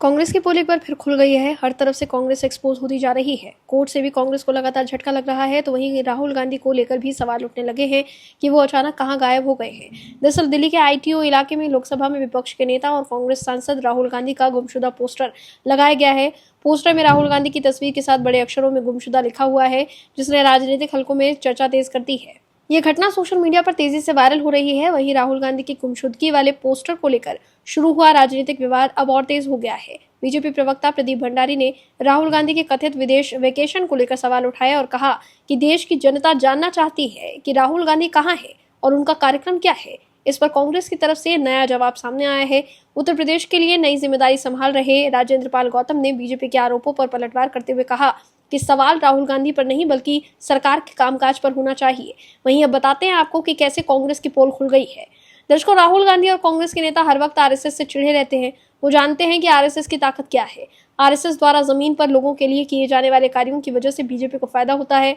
कांग्रेस की पोल एक बार फिर खुल गई है। हर तरफ से कांग्रेस एक्सपोज होती जा रही है। कोर्ट से भी कांग्रेस को लगातार झटका लग रहा है, तो वहीं राहुल गांधी को लेकर भी सवाल उठने लगे हैं कि वो अचानक कहां गायब हो गए हैं। दरअसल दिल्ली के आईटीओ इलाके में लोकसभा में विपक्ष के नेता और कांग्रेस सांसद राहुल गांधी का गुमशुदा पोस्टर लगाया गया है। पोस्टर में राहुल गांधी की तस्वीर के साथ बड़े अक्षरों में गुमशुदा लिखा हुआ है, जिसने राजनीतिक हलकों में चर्चा तेज कर दी है। ये घटना सोशल मीडिया पर तेजी से वायरल हो रही है। वहीं राहुल गांधी की गुमशुदगी वाले पोस्टर को लेकर शुरू हुआ राजनीतिक विवाद अब और तेज हो गया है। बीजेपी प्रवक्ता प्रदीप भंडारी ने राहुल गांधी के कथित विदेश वेकेशन को लेकर सवाल उठाया और कहा कि देश की जनता जानना चाहती है कि राहुल गांधी कहां है और उनका कार्यक्रम क्या है। इस पर कांग्रेस की तरफ से नया जवाब सामने आया है। उत्तर प्रदेश के लिए नई जिम्मेदारी संभाल रहे राजेंद्र पाल गौतम ने बीजेपी के आरोपों पर पलटवार करते हुए कहा कि सवाल राहुल गांधी पर नहीं बल्कि सरकार के कामकाज पर होना चाहिए। वहीं अब बताते हैं आपको कि कैसे कांग्रेस की पोल खुल गई है। दर्शकों, राहुल गांधी और कांग्रेस के नेता हर वक्त आरएसएस से चिढ़े रहते हैं। वो जानते हैं कि आरएसएस की ताकत क्या है। आरएसएस द्वारा जमीन पर लोगों के लिए किए जाने वाले कार्यों की वजह से बीजेपी को फायदा होता है।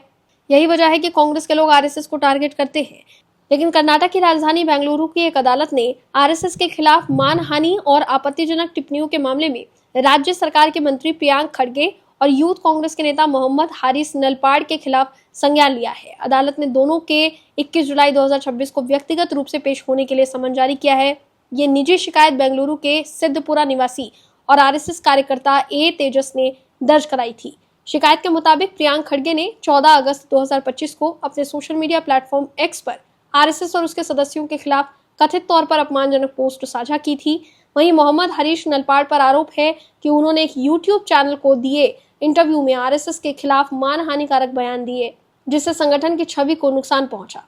यही वजह है कि कांग्रेस के लोग आरएसएस को टारगेट करते हैं। लेकिन कर्नाटक की राजधानी बेंगलुरु की एक अदालत ने आरएसएस के खिलाफ मानहानि और आपत्तिजनक टिप्पणियों के मामले में राज्य सरकार के मंत्री प्रियांक खड़गे और यूथ कांग्रेस के नेता मोहम्मद हारिस नलपाड़ के खिलाफ संज्ञान लिया है। अदालत ने दोनों के 21 जुलाई 2026 को व्यक्तिगत रूप से पेश होने के लिए समन जारी किया है। ये निजी शिकायत बेंगलुरु के सिद्धपुरा निवासी और आरएसएस कार्यकर्ता ए तेजस ने दर्ज कराई थी। शिकायत के मुताबिक प्रियांक खड़गे ने 14 अगस्त 2025 को अपने सोशल मीडिया प्लेटफॉर्म एक्स पर आरएसएस और उसके सदस्यों के खिलाफ कथित तौर पर अपमानजनक पोस्ट साझा की थी। वहीं मोहम्मद हरीश नलपाड़ पर आरोप है कि उन्होंने एक यूट्यूब चैनल को दिए इंटरव्यू में आरएसएस के खिलाफ मानहानिकारक बयान दिए, जिससे संगठन की छवि को नुकसान पहुंचा।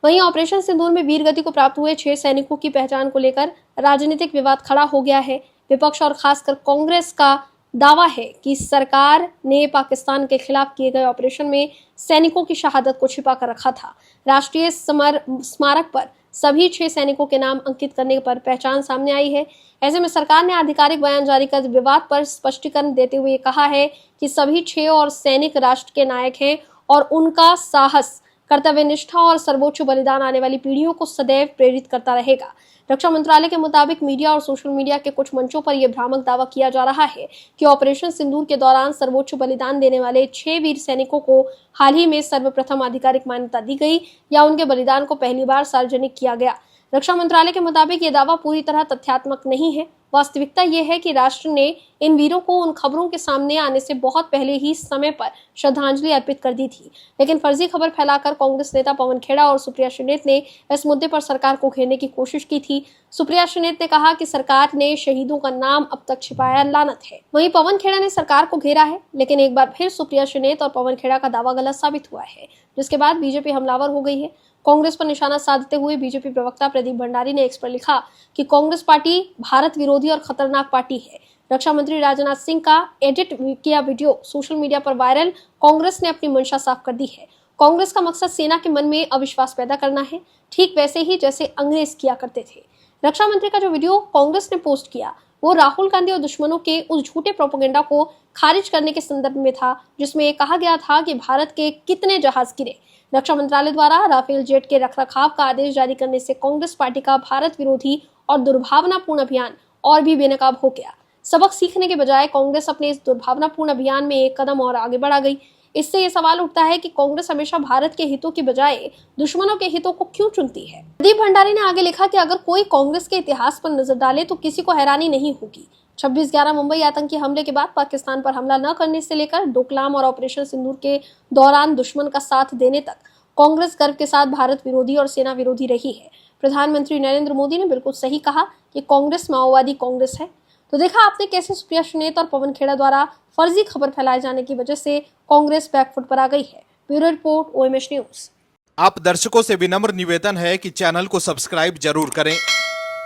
वहीं ऑपरेशन सिंदूर में वीरगति को प्राप्त हुए 6 सैनिकों की पहचान को लेकर राजनीतिक विवाद खड़ा हो गया है। विपक्ष और खासकर कांग्रेस का दावा है कि सरकार ने पाकिस्तान के खिलाफ किए गए ऑपरेशन में सैनिकों की शहादत को छिपा कर रखा था। राष्ट्रीय समर स्मारक पर सभी 6 सैनिकों के नाम अंकित करने पर पहचान सामने आई है। ऐसे में सरकार ने आधिकारिक बयान जारी कर विवाद पर स्पष्टीकरण देते हुए कहा है कि सभी 6 और सैनिक राष्ट्र के नायक हैं और उनका साहस, कर्तव्यनिष्ठा और सर्वोच्च बलिदान आने वाली पीढ़ियों को सदैव प्रेरित करता रहेगा। रक्षा मंत्रालय के मुताबिक मीडिया और सोशल मीडिया के कुछ मंचों पर यह भ्रामक दावा किया जा रहा है कि ऑपरेशन सिंदूर के दौरान सर्वोच्च बलिदान देने वाले 6 वीर सैनिकों को हाल ही में सर्वप्रथम आधिकारिक मान्यता दी गई या उनके बलिदान को पहली बार सार्वजनिक किया गया। रक्षा मंत्रालय के मुताबिक ये दावा पूरी तरह तथ्यात्मक नहीं है। वास्तविकता यह है कि राष्ट्र ने इन वीरों को उन खबरों के सामने आने से बहुत पहले ही समय पर श्रद्धांजलि अर्पित कर दी थी। लेकिन फर्जी खबर फैलाकर कांग्रेस नेता पवन खेड़ा और सुप्रिया श्रीनेत ने इस मुद्दे पर सरकार को घेरने की कोशिश की थी। सुप्रिया श्रीनेत ने कहा कि सरकार ने शहीदों का नाम अब तक छिपाया लानत है। वहीं पवन खेड़ा ने सरकार को घेरा है, लेकिन एक बार फिर सुप्रिया श्रीनेत और पवन खेड़ा का दावा गलत साबित हुआ है, जिसके बाद बीजेपी हमलावर हो गई है। कांग्रेस पर निशाना साधते हुए बीजेपी प्रवक्ता प्रदीप भंडारी ने एक्स पर लिखा कि कांग्रेस पार्टी भारत विरोधी और खतरनाक पार्टी है। रक्षा मंत्री राजनाथ सिंह का एडिट किया वीडियो सोशल मीडिया पर वायरल। कांग्रेस ने अपनी मंशा साफ कर दी है। कांग्रेस का मकसद सेना के मन में अविश्वास पैदा करना है, ठीक वैसे ही जैसे अंग्रेज किया करते थे। रक्षा मंत्री का जो वीडियो कांग्रेस ने पोस्ट किया वो राहुल गांधी और दुश्मनों के उस झूठे प्रोपेगेंडा को खारिज करने के संदर्भ में था, जिसमें कहा गया था कि भारत के कितने जहाज गिरे। रक्षा मंत्रालय द्वारा राफेल जेट के रखरखाव का आदेश जारी करने से कांग्रेस पार्टी का भारत विरोधी और दुर्भावनापूर्ण अभियान और भी बेनकाब हो गया। सबक सीखने के बजाय कांग्रेस अपने इस दुर्भावनापूर्ण अभियान में एक कदम और आगे बढ़ा गई। इससे ये सवाल उठता है कि कांग्रेस हमेशा भारत के हितों की बजाय दुश्मनों के हितों को क्यों चुनती है। प्रदीप भंडारी ने आगे लिखा कि अगर कोई कांग्रेस के इतिहास पर नजर डाले तो किसी को हैरानी नहीं होगी। 26/11 मुंबई आतंकी हमले के बाद पाकिस्तान पर हमला न करने से लेकर डोकलाम और ऑपरेशन सिंदूर के दौरान दुश्मन का साथ देने तक कांग्रेस गर्व के साथ भारत विरोधी और सेना विरोधी रही है। प्रधानमंत्री नरेंद्र मोदी ने बिल्कुल सही कहा कि कांग्रेस माओवादी कांग्रेस है। तो देखा आपने कैसे सुप्रिया श्रीनेत और पवन खेड़ा द्वारा फर्जी खबर फैलाए जाने की वजह से कांग्रेस बैकफुट पर आ गई है। Bureau report, OMH news. आप दर्शकों से विनम्र निवेदन है कि चैनल को सब्सक्राइब जरूर करें